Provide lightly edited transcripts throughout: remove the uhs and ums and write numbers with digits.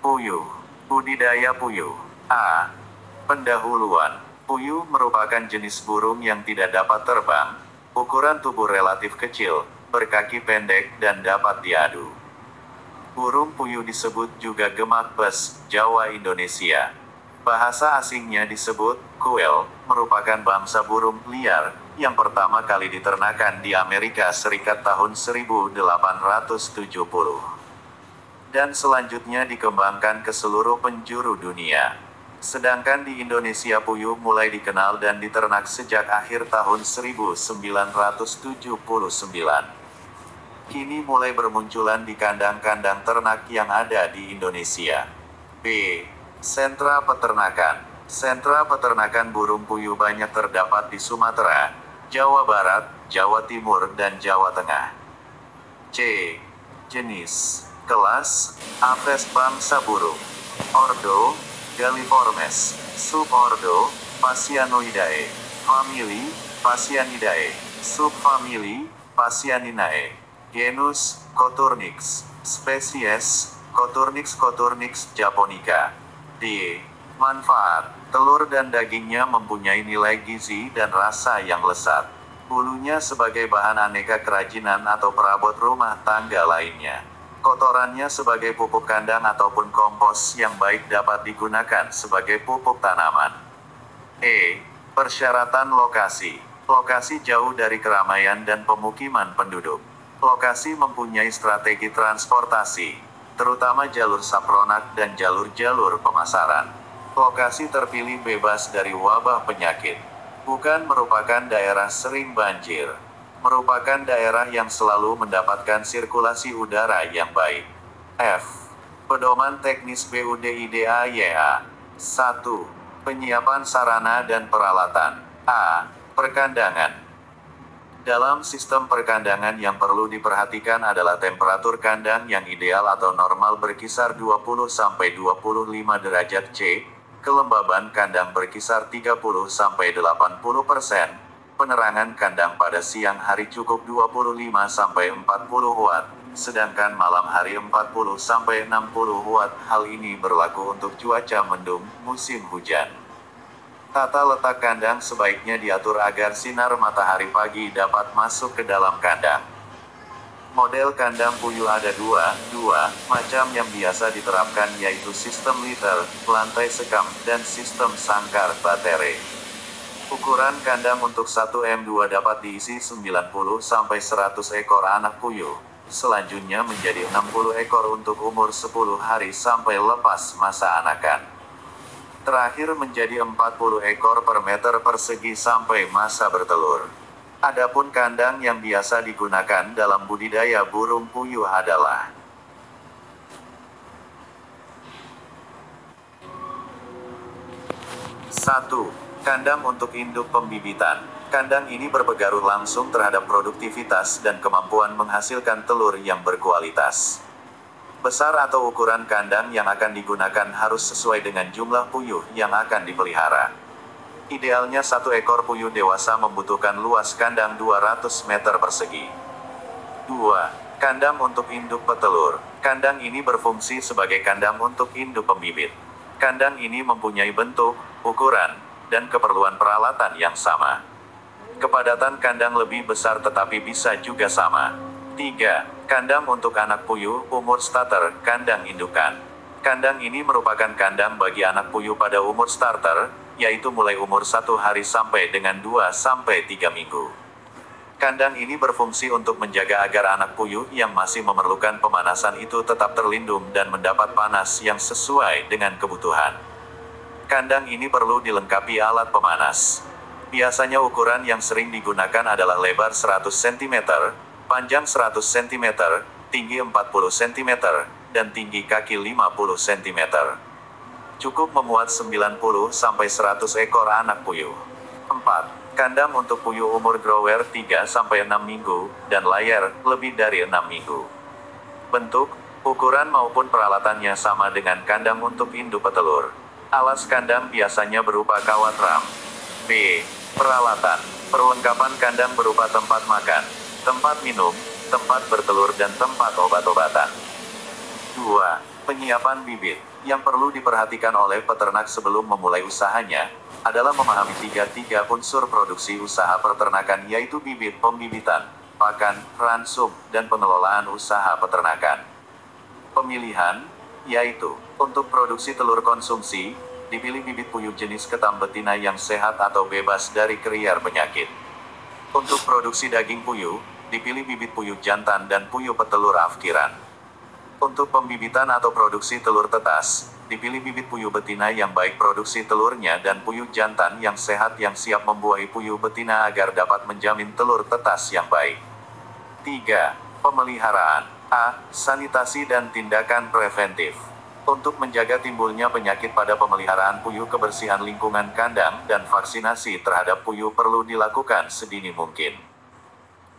Puyuh. Budidaya puyuh. A. Pendahuluan. Puyuh merupakan jenis burung yang tidak dapat terbang, ukuran tubuh relatif kecil, berkaki pendek dan dapat diadu. Burung puyuh disebut juga gemak bes, Jawa Indonesia. Bahasa asingnya disebut quail, merupakan bangsa burung liar yang pertama kali diternakan di Amerika Serikat tahun 1870. Dan selanjutnya dikembangkan ke seluruh penjuru dunia. Sedangkan di Indonesia puyuh mulai dikenal dan diternak sejak akhir tahun 1979. Kini mulai bermunculan di kandang-kandang ternak yang ada di Indonesia. B. Sentra peternakan. Sentra peternakan burung puyuh banyak terdapat di Sumatera, Jawa Barat, Jawa Timur, dan Jawa Tengah. C. Jenis. Kelas, Aves bangsa burung. Ordo, Galliformes. Subordo, Phasianoidae. Famili, Phasianidae. Subfamili, Phasianinae. Genus, Coturnix. Spesies, Coturnix japonica. D. Manfaat. Telur dan dagingnya mempunyai nilai gizi dan rasa yang lezat. Bulunya sebagai bahan aneka kerajinan atau perabot rumah tangga lainnya. Kotorannya sebagai pupuk kandang ataupun kompos yang baik dapat digunakan sebagai pupuk tanaman. E. Persyaratan lokasi. Lokasi jauh dari keramaian dan pemukiman penduduk. Lokasi mempunyai strategi transportasi, terutama jalur sapronak dan jalur-jalur pemasaran. Lokasi terpilih bebas dari wabah penyakit. Bukan merupakan daerah sering banjir. Merupakan daerah yang selalu mendapatkan sirkulasi udara yang baik. F. Pedoman teknis BUDIDAYA. 1. Penyiapan sarana dan peralatan. A. Perkandangan. Dalam sistem perkandangan yang perlu diperhatikan adalah temperatur kandang yang ideal atau normal berkisar 20-25 derajat C, kelembaban kandang berkisar 30-80%, penerangan kandang pada siang hari cukup 25-40 watt, sedangkan malam hari 40-60 watt. Hal ini berlaku untuk cuaca mendung, musim hujan. Tata letak kandang sebaiknya diatur agar sinar matahari pagi dapat masuk ke dalam kandang. Model kandang puyuh ada dua macam yang biasa diterapkan, yaitu sistem liter, lantai sekam, dan sistem sangkar baterai. Ukuran kandang untuk 1M2 dapat diisi 90-100 ekor anak puyuh. Selanjutnya menjadi 60 ekor untuk umur 10 hari sampai lepas masa anakan. Terakhir menjadi 40 ekor per meter persegi sampai masa bertelur. Adapun kandang yang biasa digunakan dalam budidaya burung puyuh adalah 1. Kandang untuk induk pembibitan. Kandang ini berpengaruh langsung terhadap produktivitas dan kemampuan menghasilkan telur yang berkualitas. Besar atau ukuran kandang yang akan digunakan harus sesuai dengan jumlah puyuh yang akan dipelihara. Idealnya satu ekor puyuh dewasa membutuhkan luas kandang 200 meter persegi. 2. Kandang untuk induk petelur. Kandang ini berfungsi sebagai kandang untuk induk pembibit. Kandang ini mempunyai bentuk, ukuran, dan keperluan peralatan yang sama. Kepadatan kandang lebih besar tetapi bisa juga sama. 3. Kandang untuk anak puyuh, umur starter, kandang indukan. Kandang ini merupakan kandang bagi anak puyuh pada umur starter, yaitu mulai umur 1 hari sampai dengan 2-3 minggu. Kandang ini berfungsi untuk menjaga agar anak puyuh yang masih memerlukan pemanasan itu tetap terlindung dan mendapat panas yang sesuai dengan kebutuhan. Kandang ini perlu dilengkapi alat pemanas. Biasanya ukuran yang sering digunakan adalah lebar 100 cm, panjang 100 cm, tinggi 40 cm, dan tinggi kaki 50 cm. Cukup memuat 90-100 ekor anak puyuh. 4. Kandang untuk puyuh umur grower 3-6 minggu, dan layar lebih dari 6 minggu. Bentuk, ukuran maupun peralatannya sama dengan kandang untuk induk petelur. Alas kandang biasanya berupa kawat ram. B. Peralatan. Perlengkapan kandang berupa tempat makan, tempat minum, tempat bertelur dan tempat obat-obatan. 2. Penyiapan bibit. Yang perlu diperhatikan oleh peternak sebelum memulai usahanya, adalah memahami tiga unsur produksi usaha peternakan, yaitu bibit, pembibitan, pakan, ransum, dan pengelolaan usaha peternakan. Pemilihan, yaitu, untuk produksi telur konsumsi, dipilih bibit puyuh jenis ketam betina yang sehat atau bebas dari kriar penyakit. Untuk produksi daging puyuh, dipilih bibit puyuh jantan dan puyuh petelur afkiran. Untuk pembibitan atau produksi telur tetas, dipilih bibit puyuh betina yang baik produksi telurnya dan puyuh jantan yang sehat yang siap membuahi puyuh betina agar dapat menjamin telur tetas yang baik. 3. Pemeliharaan. A. Sanitasi dan tindakan preventif. Untuk menjaga timbulnya penyakit pada pemeliharaan puyuh, kebersihan lingkungan kandang dan vaksinasi terhadap puyuh perlu dilakukan sedini mungkin.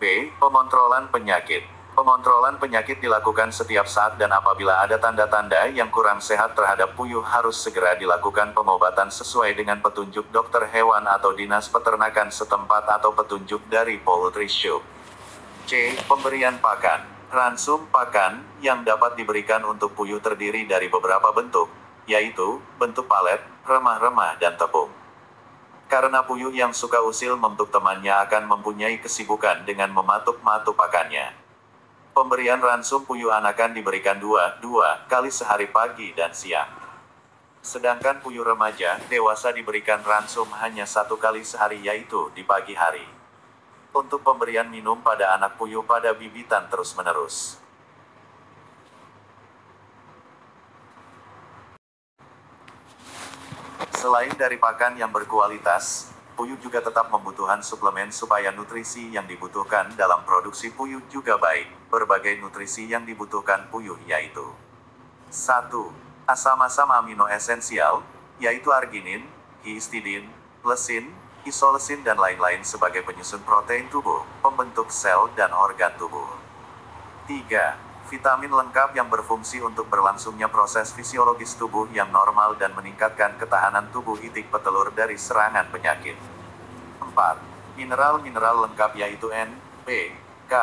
B. Pengontrolan penyakit. Pengontrolan penyakit dilakukan setiap saat dan apabila ada tanda-tanda yang kurang sehat terhadap puyuh harus segera dilakukan pengobatan sesuai dengan petunjuk dokter hewan atau dinas peternakan setempat atau petunjuk dari Poultry Shop. C. Pemberian pakan. Ransum pakan yang dapat diberikan untuk puyuh terdiri dari beberapa bentuk, yaitu bentuk palet, remah-remah, dan tepung. Karena puyuh yang suka usil membentuk temannya akan mempunyai kesibukan dengan mematuk-matuk pakannya. Pemberian ransum puyuh anakan diberikan dua kali sehari, pagi dan siang. Sedangkan puyuh remaja, dewasa diberikan ransum hanya 1 kali sehari, yaitu di pagi hari. Untuk pemberian minum pada anak puyuh pada bibitan terus-menerus. Selain dari pakan yang berkualitas, puyuh juga tetap membutuhkan suplemen supaya nutrisi yang dibutuhkan dalam produksi puyuh juga baik. Berbagai nutrisi yang dibutuhkan puyuh yaitu 1. Asam-asam amino esensial, yaitu arginin, histidin, lesin, isolesin dan lain-lain sebagai penyusun protein tubuh, pembentuk sel dan organ tubuh. 3. Vitamin lengkap yang berfungsi untuk berlangsungnya proses fisiologis tubuh yang normal dan meningkatkan ketahanan tubuh itik petelur dari serangan penyakit. 4. Mineral-mineral lengkap yaitu N, P, K,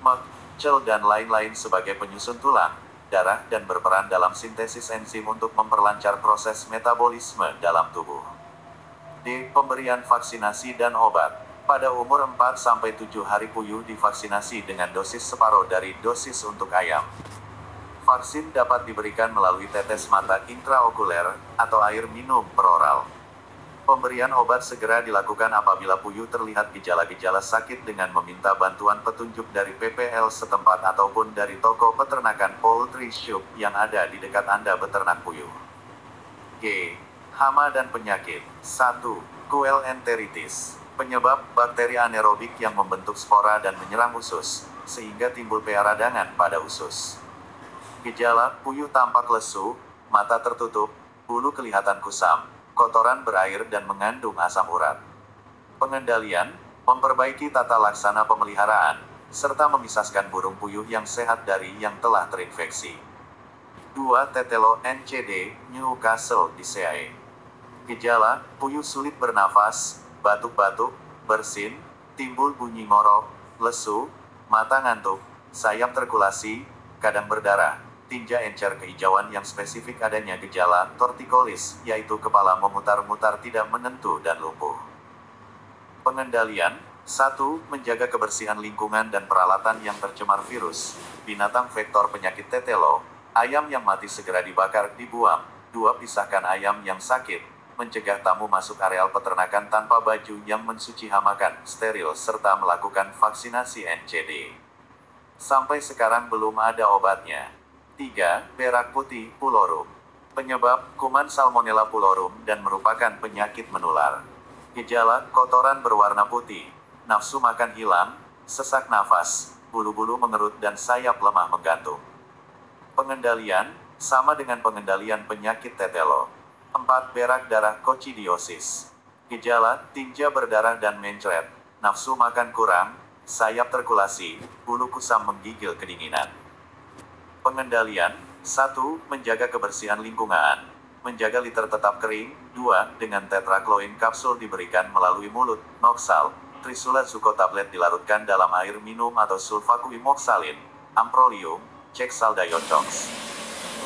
Mag, Cel dan lain-lain sebagai penyusun tulang, darah dan berperan dalam sintesis enzim untuk memperlancar proses metabolisme dalam tubuh. D. Pemberian vaksinasi dan obat. Pada umur 4-7 hari puyuh divaksinasi dengan dosis separuh dari dosis untuk ayam. Vaksin dapat diberikan melalui tetes mata intraokuler atau air minum peroral. Pemberian obat segera dilakukan apabila puyuh terlihat gejala-gejala sakit dengan meminta bantuan petunjuk dari PPL setempat ataupun dari toko peternakan Poultry Shop yang ada di dekat Anda beternak puyuh. G. Hama dan penyakit. 1. Quail enteritis. Penyebab bakteri anaerobik yang membentuk spora dan menyerang usus, sehingga timbul peradangan pada usus. Gejala, puyuh tampak lesu, mata tertutup, bulu kelihatan kusam, kotoran berair dan mengandung asam urat. Pengendalian, memperbaiki tata laksana pemeliharaan, serta memisahkan burung puyuh yang sehat dari yang telah terinfeksi. 2. Tetelo NCD, Newcastle diseae. Gejala, puyuh sulit bernafas, batuk-batuk, bersin, timbul bunyi ngorok, lesu, mata ngantuk, sayap terkulasi, kadang berdarah, tinja encer kehijauan yang spesifik adanya gejala tortikolis, yaitu kepala memutar-mutar tidak menentu dan lumpuh. Pengendalian, 1. Menjaga kebersihan lingkungan dan peralatan yang tercemar virus, binatang vektor penyakit tetelo, ayam yang mati segera dibakar, dibuang. 2. Pisahkan ayam yang sakit, mencegah tamu masuk areal peternakan tanpa baju yang mensuci hamakan, steril, serta melakukan vaksinasi NCD. Sampai sekarang belum ada obatnya. 3. Berak putih, pulorum. Penyebab, kuman Salmonella pulorum dan merupakan penyakit menular. Gejala, kotoran berwarna putih, nafsu makan hilang, sesak nafas, bulu-bulu mengerut dan sayap lemah menggantung. Pengendalian, sama dengan pengendalian penyakit tetelo. 4. Berak darah, koksidiosis. Gejala, tinja berdarah dan mencret, nafsu makan kurang, sayap terkulasi, bulu kusam menggigil kedinginan. Pengendalian, 1. Menjaga kebersihan lingkungan. Menjaga liter tetap kering. 2. Dengan tetrakloin kapsul diberikan melalui mulut. Noxal, Trisulasuko tablet dilarutkan dalam air minum atau sulfakuimoksalin. Amprolium, Cexaldayotox.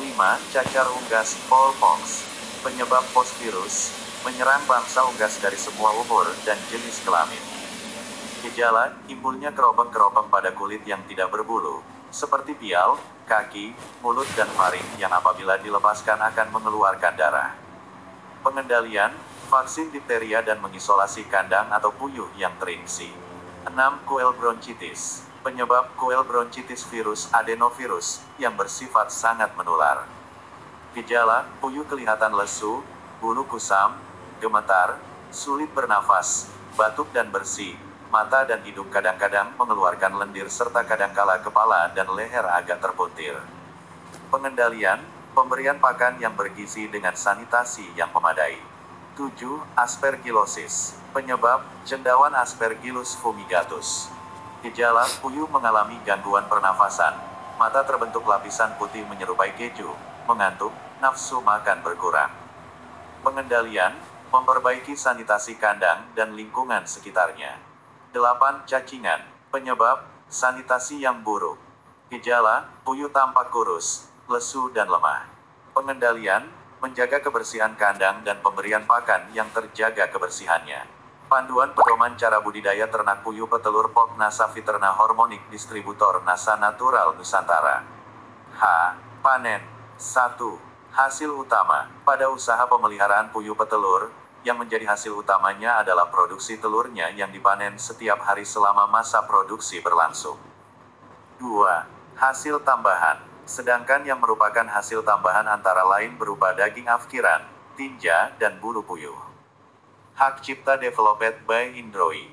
5. Cacar unggas, Smallpox. Penyebab virus, menyerang bangsa unggas dari semua umur dan jenis kelamin. Gejala, timbulnya keropeng-keropeng pada kulit yang tidak berbulu, seperti pial, kaki, mulut dan faring yang apabila dilepaskan akan mengeluarkan darah. Pengendalian, vaksin difteria dan mengisolasi kandang atau puyuh yang terinfeksi. 6. Koel bronchitis. Penyebab koel bronchitis virus adenovirus yang bersifat sangat menular. Gejala, puyuh kelihatan lesu, bulu kusam, gemetar, sulit bernafas, batuk dan bersih, mata dan hidung kadang-kadang mengeluarkan lendir serta kadangkala kepala dan leher agak terpuntir. Pengendalian, pemberian pakan yang bergizi dengan sanitasi yang memadai. 7. Aspergillosis. Penyebab, cendawan Aspergillus fumigatus. Gejala, puyuh mengalami gangguan pernafasan, mata terbentuk lapisan putih menyerupai keju, mengantuk, nafsu makan berkurang. Pengendalian, memperbaiki sanitasi kandang dan lingkungan sekitarnya. 8. Cacingan. Penyebab, sanitasi yang buruk. Gejala, puyuh tampak kurus, lesu dan lemah. Pengendalian, menjaga kebersihan kandang dan pemberian pakan yang terjaga kebersihannya. Panduan pedoman cara budidaya ternak puyuh petelur Pok Nasa Viterna Hormonik Distributor Nasa Natural Nusantara. Panen. 1. Hasil utama. Pada usaha pemeliharaan puyuh petelur, yang menjadi hasil utamanya adalah produksi telurnya yang dipanen setiap hari selama masa produksi berlangsung. 2. Hasil tambahan. Sedangkan yang merupakan hasil tambahan antara lain berupa daging afkiran, tinja, dan bulu puyuh. Hak Cipta Developed by Indroi.